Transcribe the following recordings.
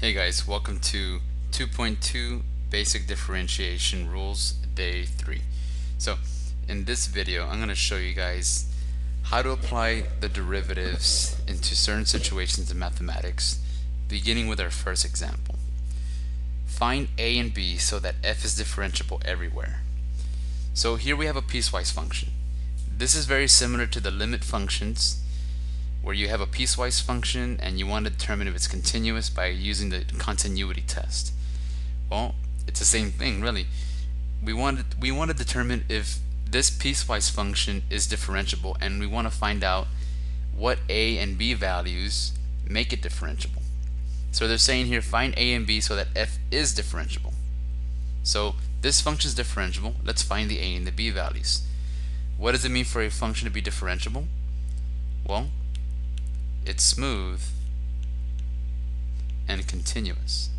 Hey guys, welcome to 2.2 Basic Differentiation Rules, Day 3. So, in this video, I'm going to show you guys how to apply the derivatives into certain situations in mathematics, beginning with our first example. Find a and b so that f is differentiable everywhere. So here we have a piecewise function. This is very similar to the limit functions, where you have a piecewise function and you want to determine if it's continuous by using the continuity test. Well, it's the same thing really. We want to determine if this piecewise function is differentiable, and we want to find out what a and b values make it differentiable. So they're saying here, find a and b so that f is differentiable. So this function is differentiable. Let's find the a and the b values. What does it mean for a function to be differentiable? Well, it's smooth and continuous.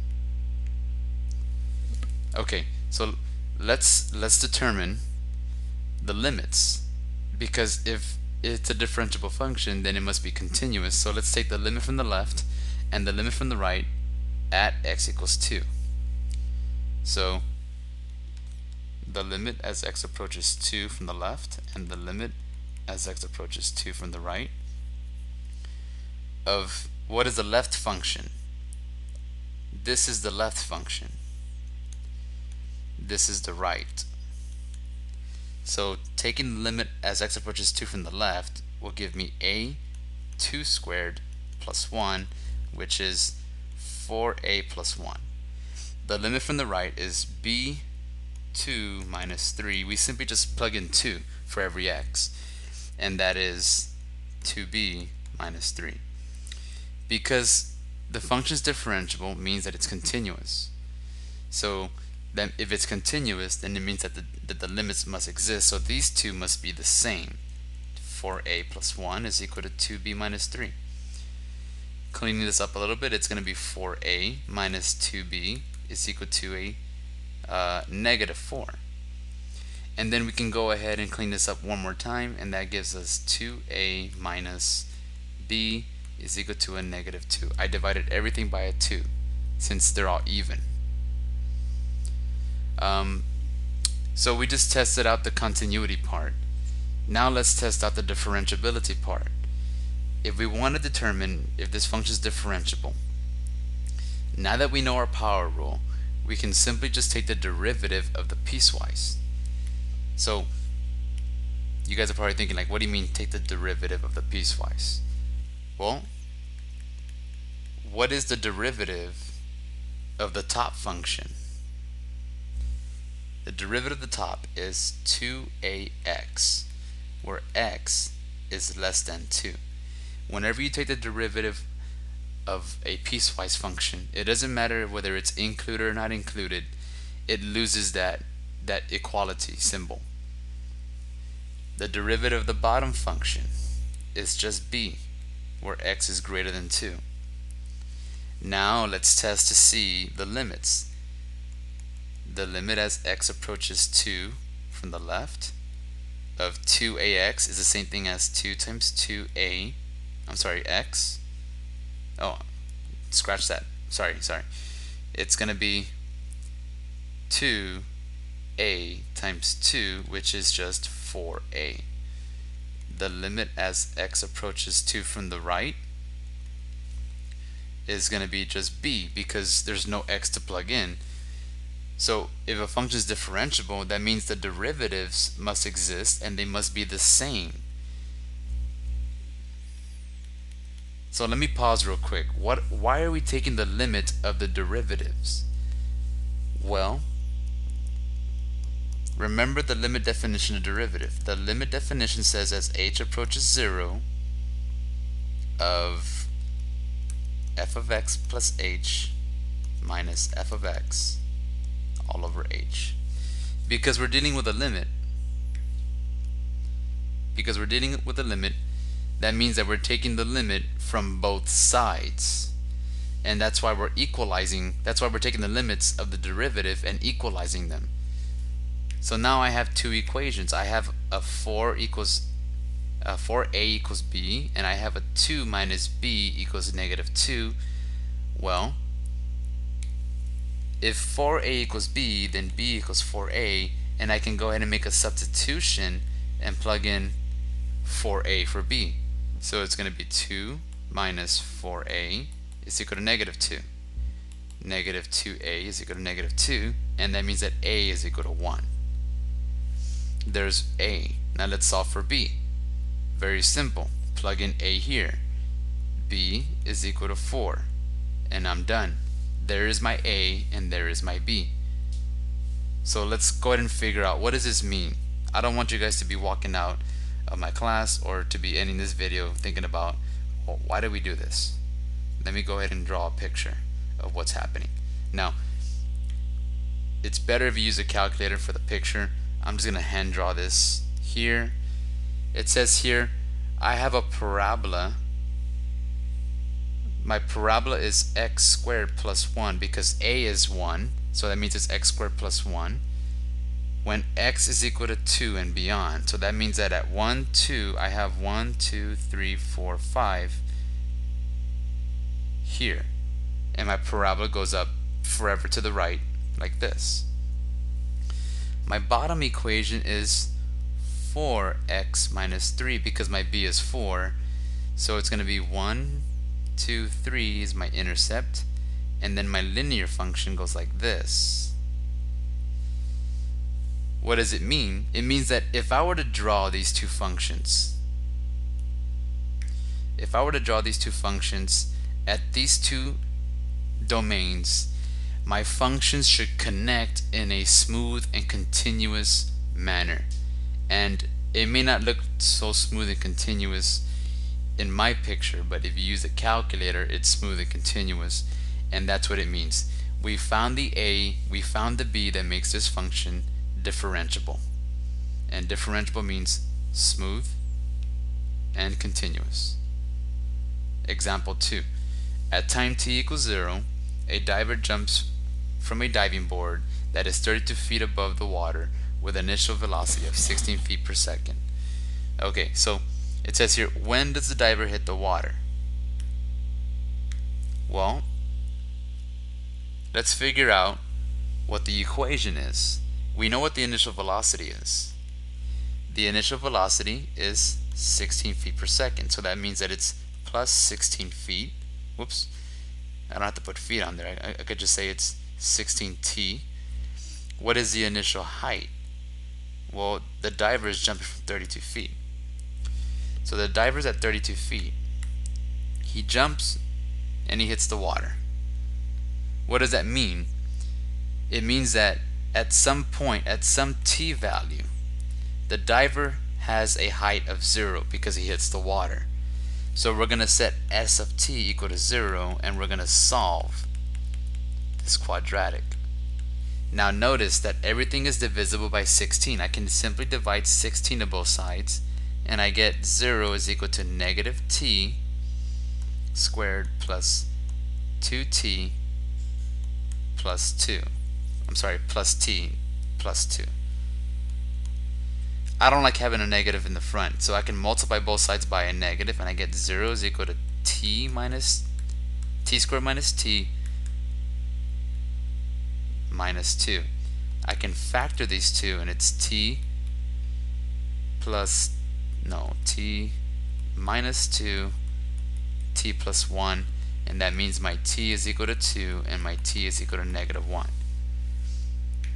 Okay, so let's determine the limits, because if it's a differentiable function, then it must be continuous. So let's take the limit from the left and the limit from the right at x equals 2. So the limit as x approaches 2 from the left and the limit as x approaches 2 from the right of what is the left function. This is the left function. This is the right. So taking the limit as x approaches 2 from the left will give me a 2 squared plus 1, which is 4a plus 1. The limit from the right is b 2 minus 3. We simply just plug in 2 for every x, and that is 2b minus 3. Because the function is differentiable means that it's continuous. So then if it's continuous, then it means that the limits must exist. So these two must be the same. 4a plus 1 is equal to 2b minus 3. Cleaning this up a little bit, it's going to be 4a minus 2b is equal to a negative 4. And then we can go ahead and clean this up one more time, and that gives us 2a minus b is equal to a negative 2. I divided everything by a 2 since they're all even. So we just tested out the continuity part. Now let's test out the differentiability part. If we want to determine if this function is differentiable, now that we know our power rule, we can simply just take the derivative of the piecewise. So you guys are probably thinking, like, what do you mean take the derivative of the piecewise? Well, what is the derivative of the top function? The derivative of the top is 2ax, where x is less than 2. Whenever you take the derivative of a piecewise function, it doesn't matter whether it's included or not included, it loses that equality symbol. The derivative of the bottom function is just b, where x is greater than 2. Now let's test to see the limits. The limit as x approaches 2 from the left of 2ax is the same thing as 2 times 2a, x. Oh, scratch that. Sorry. It's going to be 2a times 2, which is just 4a. The limit as x approaches 2 from the right is going to be just b, because there's no x to plug in. So if a function is differentiable, that means the derivatives must exist and they must be the same. So let me pause real quick. Why are we taking the limit of the derivatives? Well, remember the limit definition of derivative. The limit definition says as h approaches 0 of f of x plus h minus f of x all over h. Because we're dealing with a limit, that means that we're taking the limit from both sides. And that's why we're equalizing, that's why we're taking the limits of the derivative and equalizing them. So now I have two equations. I have a 4a equals b, and I have a 2 minus b equals negative 2. Well, if 4a equals b, then b equals 4a, and I can go ahead and make a substitution and plug in 4a for b. So it's going to be 2 minus 4a is equal to negative 2. Negative 2a is equal to negative 2, and that means that a is equal to 1. There's a. Now let's solve for b. Very simple. Plug in a here. B is equal to 4, and I'm done. There is my a and there is my b. So let's go ahead and figure out, what does this mean? I don't want you guys to be walking out of my class or to be ending this video thinking about, well, why did we do this? Let me go ahead and draw a picture of what's happening. Now, it's better if you use a calculator for the picture. I'm just going to hand draw this here. It says here, I have a parabola. My parabola is x squared plus 1 because a is 1, so that means it's x squared plus 1 when x is equal to 2 and beyond. So that means that at 1, 2, I have 1, 2, 3, 4, 5 here, and my parabola goes up forever to the right like this. My bottom equation is 4x minus 3 because my b is 4, so it's going to be 1, 2, 3 is my intercept, and then my linear function goes like this. What does it mean? It means that if I were to draw these two functions, at these two domains, my functions should connect in a smooth and continuous manner. And it may not look so smooth and continuous in my picture, but if you use a calculator, it's smooth and continuous, and that's what it means. We found the a, we found the b that makes this function differentiable, and differentiable means smooth and continuous. Example 2. At time t equals 0, a diver jumps from a diving board that is 32 feet above the water with initial velocity of 16 feet per second. Okay, so it says here, when does the diver hit the water? Well, let's figure out what the equation is. We know what the initial velocity is. The initial velocity is 16 feet per second, so that means that it's plus 16 feet. Whoops, I don't have to put feet on there. I could just say it's 16t. What is the initial height? Well, the diver is jumping from 32 feet. So the diver's at 32 feet. He jumps and he hits the water. What does that mean? It means that at some point, at some t value, the diver has a height of 0 because he hits the water. So we're going to set s of t equal to 0, and we're going to solve this quadratic. Now notice that everything is divisible by 16. I can simply divide 16 to both sides, and I get 0 is equal to negative t squared plus 2t plus 2. I'm sorry, plus t plus 2. I don't like having a negative in the front, so I can multiply both sides by a negative, and I get 0 is equal to t squared minus t minus 2. I can factor these two, and it's t minus 2, t plus 1, and that means my t is equal to 2 and my t is equal to negative 1.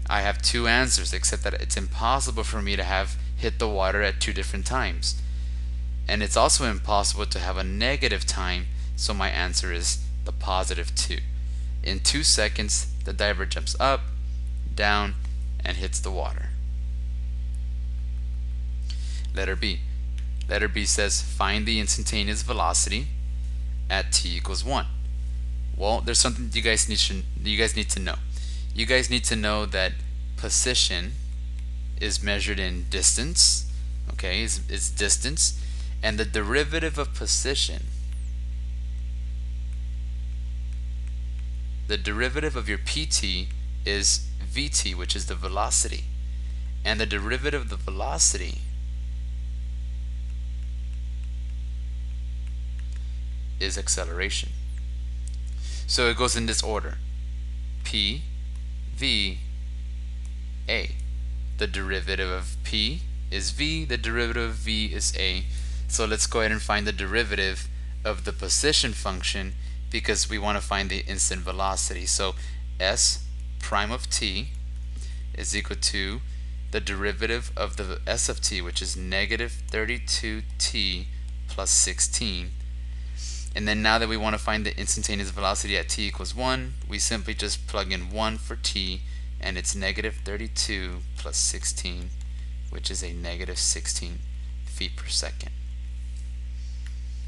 I have two answers, except that it's impossible for me to have hit the water at two different times, and it's also impossible to have a negative time, so my answer is the positive 2. In 2 seconds, the diver jumps up, down, and hits the water. Letter B. Letter B says find the instantaneous velocity at t equals 1. Well, there's something you guys need to know. You guys need to know that position is measured in distance. Okay, it's distance, and the derivative of position, the derivative of your pt is vt, which is the velocity, and the derivative of the velocity is acceleration. So it goes in this order: p v a. The derivative of p is v, the derivative of v is a. So let's go ahead and find the derivative of the position function because we want to find the instant velocity. So s prime of t is equal to the derivative of the s of t, which is negative 32t plus 16. And then now that we want to find the instantaneous velocity at t equals 1, we simply just plug in 1 for t, and it's negative 32 plus 16, which is a negative 16 feet per second.